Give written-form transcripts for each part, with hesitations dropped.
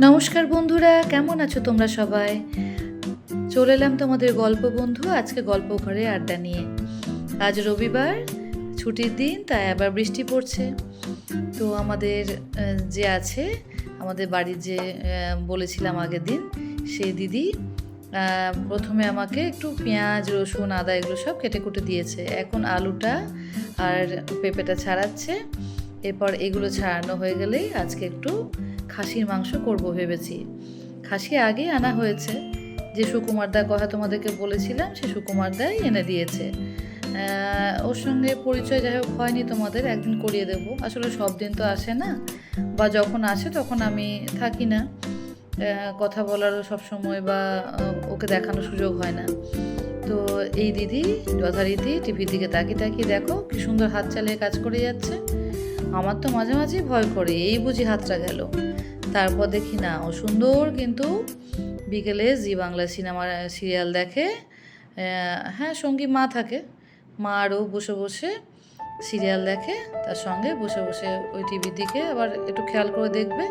নমস্কার বন্ধুরা, কেমন আছো তোমরা সবাই? চলে এলাম তোমাদের গল্প বন্ধু আজকে গল্প ঘরে আড্ডা নিয়ে। আজ রবিবার, ছুটির দিন, তাই আবার বৃষ্টি পড়ছে। তো আমাদের যে আছে আমাদের বাড়ির যে বলেছিলাম আগের দিন, সেই দিদি প্রথমে আমাকে একটু পেঁয়াজ, রসুন, আদা এগুলো সব কেটে কুটে দিয়েছে। এখন আলুটা আর পেঁপেটা ছাড়াচ্ছে। এরপর এগুলো ছাড়ানো হয়ে গেলেই আজকে একটু খাসির মাংস করব ভেবেছি। খাসি আগে আনা হয়েছে, যে সুকুমারদার কথা তোমাদেরকে বলেছিলাম সে সুকুমারদাই এনে দিয়েছে। ওর সঙ্গে পরিচয় যাই হোক হয়নি তোমাদের, একদিন করিয়ে দেব। আসলে সব দিন তো আসে না, বা যখন আসে তখন আমি থাকি না, কথা বলারও সবসময় বা ওকে দেখানোর সুযোগ হয় না। তো এই দিদি যথারীতি টিভির দিকে তাকিয়ে তাকিয়ে দেখো কি সুন্দর হাত চালিয়ে কাজ করে যাচ্ছে। আমার তো মাঝে মাঝেই ভয় করে, এই বুঝি হাতটা গেল। তারপর দেখি না, ও সুন্দর কিন্তু বিকেলে জি বাংলা সিনেমা সিরিয়াল দেখে। হ্যাঁ, সঙ্গী মা থাকে, মা আরও বসে বসে সিরিয়াল দেখে, তার সঙ্গে বসে বসে ওই টিভির দিকে আবার একটু খেয়াল করে দেখবে।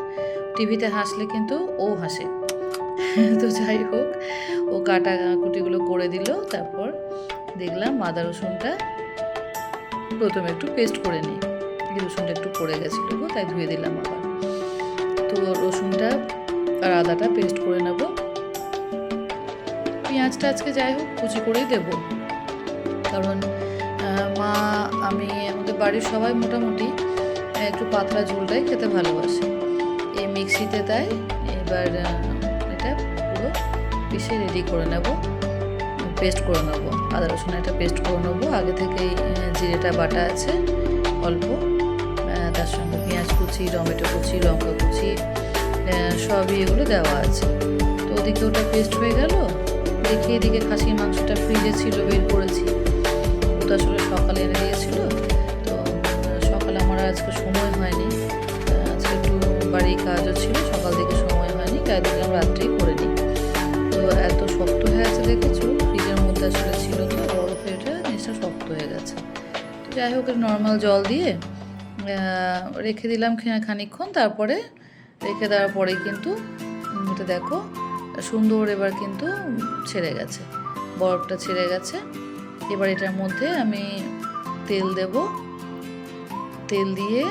টিভিতে হাসলে কিন্তু ও হাসে। তো যাই হোক, ও কাটাকুটিগুলো করে দিল। তারপর দেখলাম আদা রসুনটা প্রথমে একটু পেস্ট করে নিই। রসুনটা একটু পড়ে গেছিলো গো, তাই ধুয়ে দিলাম আবার। তো রসুনটা আর আদাটা পেস্ট করে নেব। পেঁয়াজটা আজকে যাই হোক কুচি করেই দেব, কারণ মা আমি আমাদের বাড়ির সবাই মোটামুটি একটু পাতলা ঝোলটাই খেতে ভালোবাসে। এই মিক্সিতে তাই এবার এটা পুরো পিষে রেডি করে নেব, পেস্ট করে নেব। আদা রসুন এটা পেস্ট করে নেব। আগে থেকেই জিরেটা বাটা আছে অল্প, তার সঙ্গে পেঁয়াজ কুচি, টমেটো কুচি, লঙ্কা কুচি সবই এগুলো দেওয়া আছে। তো ওদিকে ওটা পেস্ট হয়ে গেল। দেখি এদিকে খাসির মাংসটা ফ্রিজে ছিল, বের করেছি। ওটা আসলে সকালে এনে দিয়েছিল, তো সকালে আমার আজকে সময় হয়নি। আজকে একটু বাড়ির কাজও ছিল, সকাল থেকে সময় হয়নি, তাই দেখলাম রাত্রেই করে নিই। তো এত শক্ত হয়ে আছে দেখেছো, ফ্রিজের মধ্যে আসলে ছিল তো বরফে, এটা জিনিসটা শক্ত হয়ে গেছে। তো যাই হোক, নর্মাল জল দিয়ে রেখে দিলাম খানিকক্ষণ। তারপরে রেখে দেওয়ার পরেই কিন্তু এটা দেখো সুন্দর এবার কিন্তু ছেড়ে গেছে, বরফটা ছেড়ে গেছে। এবার এটার মধ্যে আমি তেল দেব। তেল দিয়ে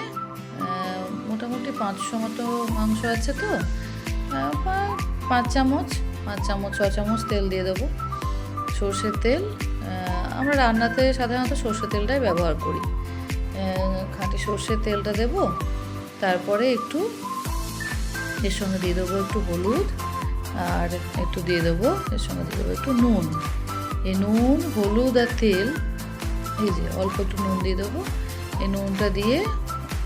মোটামুটি 500 মতো মাংস আছে, তো 5 চামচ 6 চামচ তেল দিয়ে দেবো। সর্ষের তেল, আমরা রান্নাতে সাধারণত সর্ষের তেলটাই ব্যবহার করি। খাঁটি সর্ষের তেলটা দেব। তারপরে একটু এর সঙ্গে দিয়ে দেবো একটু হলুদ, আর একটু দিয়ে দেবো এর সঙ্গে দিয়ে দেবো একটু নুন। এই নুন, হলুদ আর তেল, এই যে অল্প একটু নুন দিয়ে দেবো। এই নুনটা দিয়ে,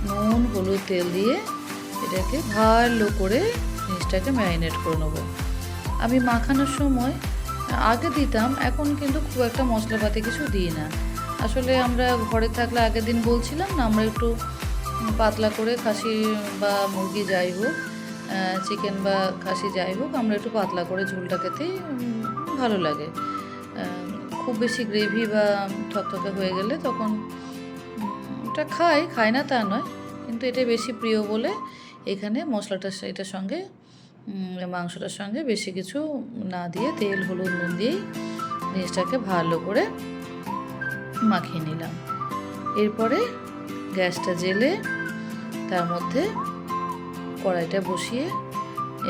নুন হলুদ তেল দিয়ে এটাকে ভালো করে জিনিসটাকে ম্যারিনেট করে নেবো। আমি মাখানোর সময় আগে দিতাম, এখন কিন্তু খুব একটা মশলাপাতি কিছু দিই না। আসলে আমরা ঘরে থাকলে আগের দিন বলছিলাম না, আমরা একটু পাতলা করে খাসি বা মুরগি যাই হোক, চিকেন বা খাসি যাই হোক, আমরা একটু পাতলা করে ঝোলটা খেতেই ভালো লাগে। খুব বেশি গ্রেভি বা থকথকে হয়ে গেলে তখন ওটা খাই না তা নয়, কিন্তু এটা বেশি প্রিয় বলে এখানে মশলাটা এটার সঙ্গে, মাংসটার সঙ্গে বেশি কিছু না দিয়ে তেল হলুদ নুন দিয়েই জিনিসটাকে ভালো করে মাখিয়ে নিলাম। এরপরে গ্যাসটা জ্বেলে তার মধ্যে কড়াইটা বসিয়ে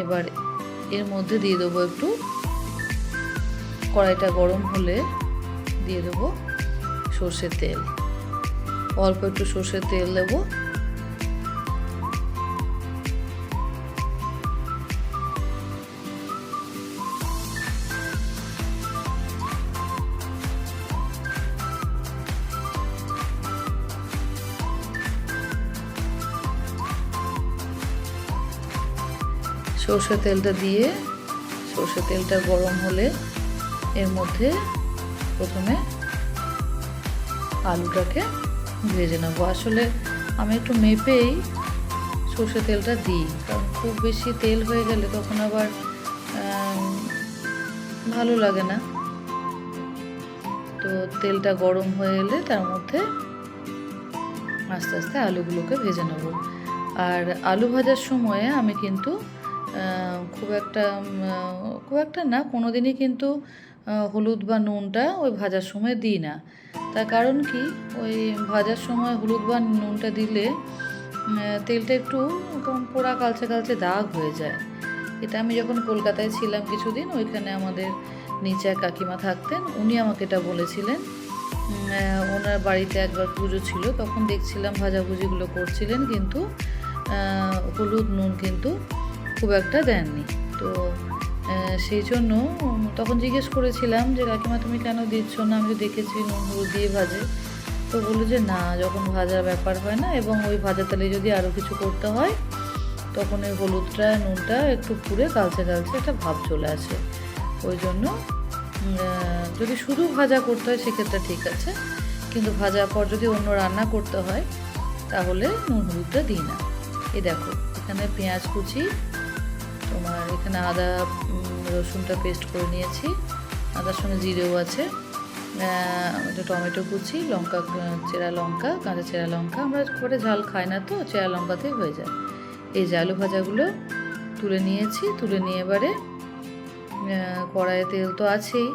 এবার এর মধ্যে দিয়ে দেবো একটু, কড়াইটা গরম হলে দিয়ে দেবো সর্ষের তেল। অল্প একটু সর্ষের তেল দেবো। সর্ষের তেলটা দিয়ে, সর্ষের তেলটা গরম হলে এর মধ্যে প্রথমে আলুটাকে ভেজে নেবো। আসলে আমি একটু মেপেই সর্ষের তেলটা দিই, কারণ খুব বেশি তেল হয়ে গেলে তখন আবার ভালো লাগে না। তো তেলটা গরম হয়ে এলে তার মধ্যে আস্তে আস্তে আলুগুলোকে ভেজে নেব। আর আলু ভাজার সময়ে আমি কিন্তু খুব একটা না, কোনো দিনই কিন্তু হলুদ বা নুনটা ওই ভাজার সময় দিই না। তার কারণ কি, ওই ভাজার সময় হলুদ বা নুনটা দিলে তেলটা একটু কেমন পোড়া কালচে কালচে দাগ হয়ে যায়। এটা আমি যখন কলকাতায় ছিলাম কিছুদিন, ওইখানে আমাদের নিচে এক কাকিমা থাকতেন, উনি আমাকে এটা বলেছিলেন। ওনার বাড়িতে একবার পুজো ছিল, তখন দেখছিলাম ভাজাভুজিগুলো করছিলেন, কিন্তু হলুদ নুন কিন্তু খুব একটা দেননি। তো সেই জন্য তখন জিজ্ঞেস করেছিলাম যে কাকিমা তুমি কেন দিচ্ছ না, আমি তো দেখেছি নুন হলুদ দিয়ে ভাজে। তো বললো যে না, যখন ভাজার ব্যাপার হয় না, এবং ওই ভাজা তেলে যদি আরও কিছু করতে হয় তখন ওই হলুদটা নুনটা একটু পুড়ে কালচে কালচে একটা ভাব চলে আসে। ওই জন্য যদি শুধু ভাজা করতে হয় সেক্ষেত্রে ঠিক আছে, কিন্তু ভাজার পর যদি অন্য রান্না করতে হয় তাহলে নুন হলুদটা দিই না। এই দেখো এখানে পেঁয়াজ কুচি, তোমার এখানে আদা রসুনটা পেস্ট করে নিয়েছি, আদার সঙ্গে জিরেও আছে, টমেটো কুচি, লঙ্কা, চেরা লঙ্কা, কাঁচা চেরা লঙ্কা, আমরা করে ঝাল খাই না তো চেরা লঙ্কাতেই হয়ে যায়। এই যে আলু ভাজাগুলো তুলে নিয়েছি, তুলে নিয়ে এবারে কড়াইয়ে তেল তো আছেই,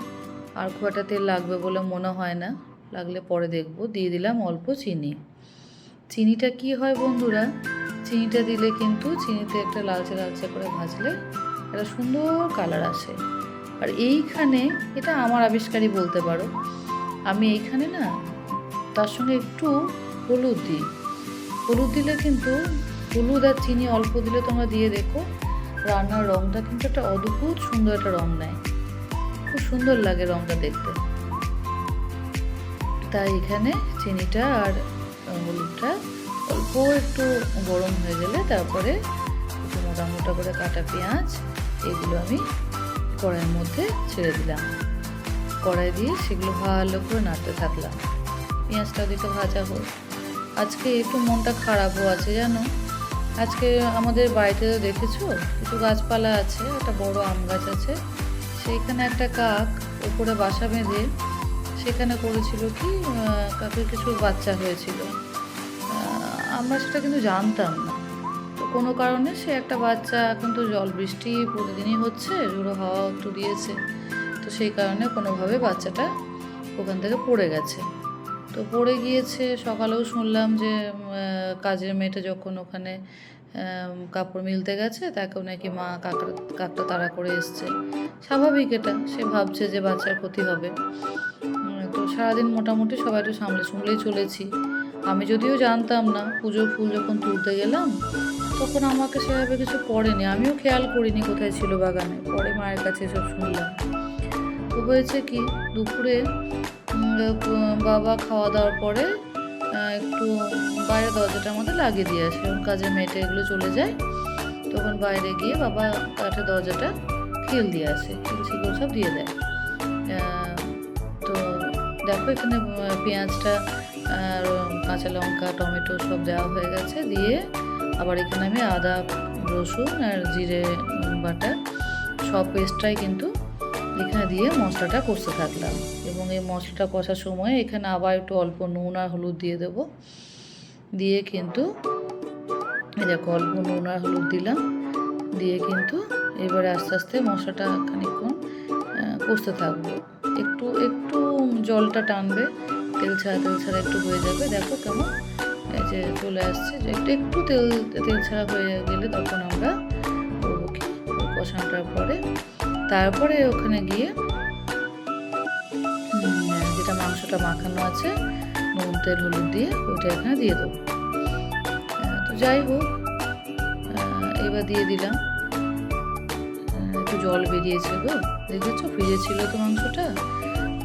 আর খুব একটা তেল লাগবে বলে মনে হয় না, লাগলে পরে দেখব। দিয়ে দিলাম অল্প চিনি। চিনিটা কি হয় বন্ধুরা, চিনিটা দিলে কিন্তু চিনিতে একটা লালচে লালচে করে ভাজলে একটা সুন্দর কালার আসে। আর এইখানে এটা আমার আবিষ্কারই বলতে পারো, আমি এইখানে না তার সঙ্গে একটু হলুদ দিই। হলুদ দিলে কিন্তু, হলুদ আর চিনি অল্প দিলে তোমরা দিয়ে দেখো, রান্নার রঙটা কিন্তু একটা অদ্ভুত সুন্দর একটা রঙ নেয়, খুব সুন্দর লাগে রঙটা দেখতে। তাই এখানে চিনিটা আর হলুদটা অল্প একটু গরম হয়ে গেলে তারপরে একটু মোটা মোটা করে কাটা পেঁয়াজ এগুলো আমি কড়াইয়ের মধ্যে ছেড়ে দিলাম। কড়াই দিয়ে সেগুলো ভালো করে নাড়তে থাকলাম, পেঁয়াজটা দিকে ভাজা হোক। আজকে একটু মনটা খারাপও আছে জানো, আজকে আমাদের বাড়িতে দেখেছো কিছু গাছপালা আছে, একটা বড় আম গাছ আছে, সেইখানে একটা কাক উপরে বাসা বেঁধে সেখানে করেছিল কি, কাকের কিছু বাচ্চা হয়েছিল, আমরা সেটা কিন্তু জানতাম না। তো কোনো কারণে সে একটা বাচ্চা, এখন তো জল বৃষ্টি প্রতিদিনই হচ্ছে, ঝোড়ো হাওয়া একটু দিয়েছে, তো সেই কারণে কোনোভাবে বাচ্চাটা ওখান থেকে পড়ে গেছে। তো পড়ে গিয়েছে, সকালেও শুনলাম যে কাজের মেয়েটা যখন ওখানে কাপড় মিলতে গেছে তাকেও নাকি মা কাকটা তাড়া করে এসছে। স্বাভাবিক, এটা সে ভাবছে যে বাচ্চার ক্ষতি হবে। তো সারাদিন মোটামুটি সবাই একটু সামলেই চলেছি। আমি যদিও জানতাম না, পুজোর ফুল যখন তুলতে গেলাম তখন আমাকে সেভাবে কিছু পড়েনি, আমিও খেয়াল করিনি কোথায় ছিল বাগানে, পরে মায়ের কাছে এসব শুনলাম। তো হয়েছে কি, দুপুরে বাবা খাওয়া দাওয়ার পরে একটু বাইরে দরজাটা আমাদের লাগিয়ে দিয়ে আসে, কাজের মেয়েটা এগুলো চলে যায়, তখন বাইরে গিয়ে বাবা কাঠের দরজাটা খিল দিয়ে আসে, খিল সব দিয়ে দেয়। তো দেখো এখানে পেঁয়াজটা আর কাঁচা লঙ্কা টমেটো সব দেওয়া হয়ে গেছে, দিয়ে আবার এখানে আমি আদা রসুন আর জিরে বাটা সব পেস্টটাই কিন্তু এখানে দিয়ে মশলাটা কষতে থাকলাম। এবং এই মশলাটা কষার সময় এখানে আবার একটু অল্প নুন আর হলুদ দিয়ে দেবো, দিয়ে কিন্তু দেখো অল্প নুন আর হলুদ দিলাম, দিয়ে কিন্তু এবারে আস্তে আস্তে মশলাটা খানিকক্ষণ কষতে থাকবো। একটু একটু জলটা টানবে, তেল ছাড়া একটু হয়ে যাবে, দেখো কেমন এই যে চলে আসছে, যে একটু তেল ছাড়া হয়ে গেলে তখন আমরা করবো কি, কষানোটার পরে তারপরে ওখানে গিয়ে যেটা মাংসটা মাখানো আছে নুন তেল হলুদ দিয়ে ওইটা এখানে দিয়ে দেবো। তো যাই হোক, এবার দিয়ে দিলাম, একটু জল বেরিয়েছে গো, দেখেছো ফ্রিজে ছিল তো মাংসটা,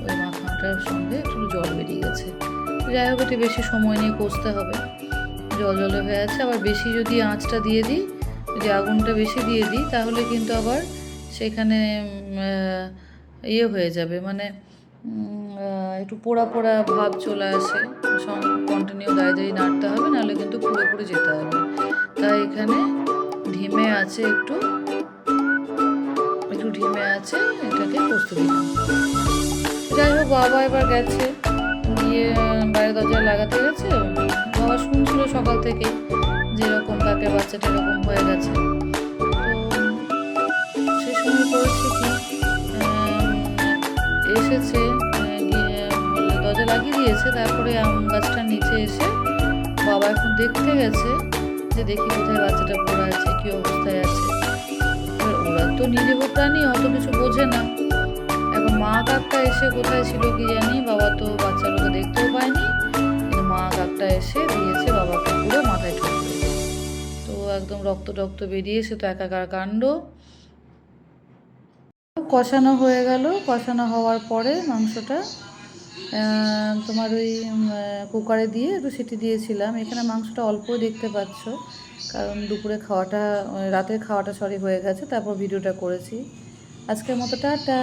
ওই মাখানোটার সঙ্গে একটু জল বেরিয়ে গেছে। যাই হোক, একটু বেশি সময় নিয়ে কষতে হবে, জলে হয়ে আছে। আবার বেশি যদি আঁচটা দিয়ে দিই, যদি আগুনটা বেশি দিয়ে দিই তাহলে কিন্তু আবার সেখানে ইয়ে হয়ে যাবে, মানে একটু পোড়া পোড়া ভাব চলে আসে, কন্টিনিউ দাঁড়িয়ে নাড়তে হবে, নাহলে কিন্তু পুরোপুরি যেতে হবে। তাই এখানে ধিমে আছে, একটু ধিমে আছে এটাকে কষতে দিলাম। যাই হোক, বাবা এবার গেছে, গিয়ে বাইরে দরজা লাগাতে গেছে, বাবা শুনছিল সকাল থেকে যেরকম কাকের বাচ্চাটা এরকম হয়ে গেছে। তো দিয়েছে। তারপরে আম গাছটার নিচে এসে বাবা এখন দেখতে গেছে যে দেখি কোথায় বাচ্চাটা পড়ে আছে, কী অবস্থায় আছে। এবার ওরা তো নিরীহ প্রাণী, অত কিছু বোঝে না। এখন মা কাকটা এসে কোথায় ছিল কি জানি, বাবা তো বাচ্চাগুলোকে দেখতেও পায়নি, কিন্তু মা কাকটা এসে দিয়েছে বাবাকে পুরো মাথায় ঠুকরে। তো একদম রক্ত টক্ত বেরিয়েছে, তো একাকার কাণ্ড। কষানো হয়ে গেল, কষানো হওয়ার পরে মাংসটা তোমার ওই কুকারে দিয়ে একটু সিটি দিয়েছিলাম। এখানে মাংসটা অল্পই দেখতে পাচ্ছ, কারণ দুপুরে খাওয়াটা রাতের খাওয়াটা হয়ে গেছে, তারপর ভিডিওটা করেছি। আজকের মতো টাটা।